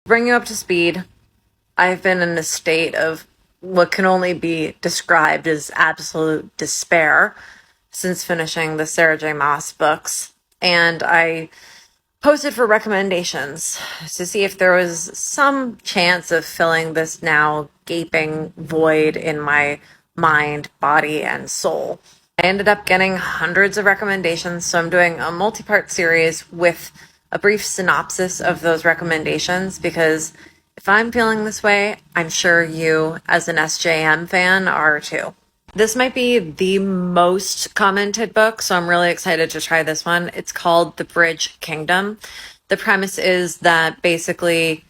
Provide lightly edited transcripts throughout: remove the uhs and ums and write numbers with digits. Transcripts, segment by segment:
Bring you up to speed. I've been in a state of what can only be described as absolute despair since finishing the Sarah J. Maas books. And I posted for recommendations to see if there was some chance of filling this now gaping void in my mind, body, and soul. I ended up getting hundreds of recommendations, so I'm doing a multi-part series with a brief synopsis of those recommendations, because if I'm feeling this way, I'm sure you, as an SJM fan, are too. This might be the most commented book, so I'm really excited to try this one. It's called The Bridge Kingdom. The premise is that basically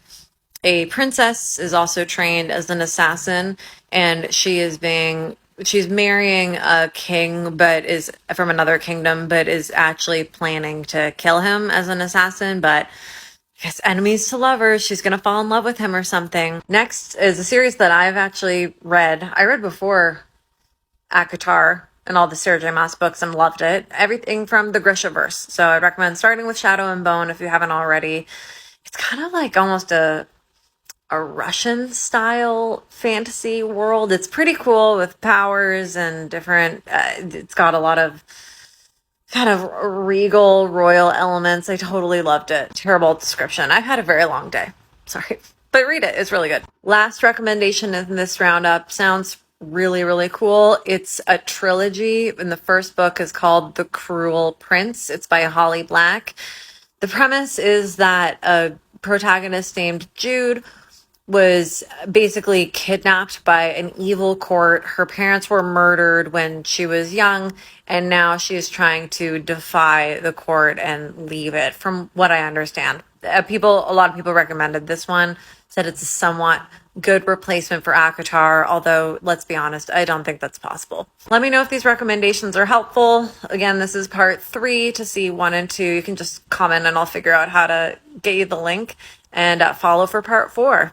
a princess is also trained as an assassin, and she's marrying a king, but is from another kingdom, but is actually planning to kill him as an assassin, but I guess enemies to lovers, she's gonna fall in love with him or something. Next is a series that I've actually read. I read before ACOTAR and all the Sarah J. Maas books and loved it. Everything from the Grishaverse. So I'd recommend starting with Shadow and Bone if you haven't already. It's kind of like almost a Russian style fantasy world. It's pretty cool with powers and different, it's got a lot of kind of regal royal elements. I totally loved it. Terrible description. I've had a very long day. Sorry. But read it. It's really good. Last recommendation in this roundup sounds really, really cool. It's a trilogy, and the first book is called The Cruel Prince. It's by Holly Black. The premise is that a protagonist named Jude was basically kidnapped by an evil court. Her parents were murdered when she was young, and now she is trying to defy the court and leave it, from what I understand. A lot of people recommended this one, said it's a somewhat good replacement for ACOTAR, although let's be honest, I don't think that's possible. Let me know if these recommendations are helpful. Again, this is part 3. To see 1 and 2, you can just comment and I'll figure out how to get you the link, and follow for part 4.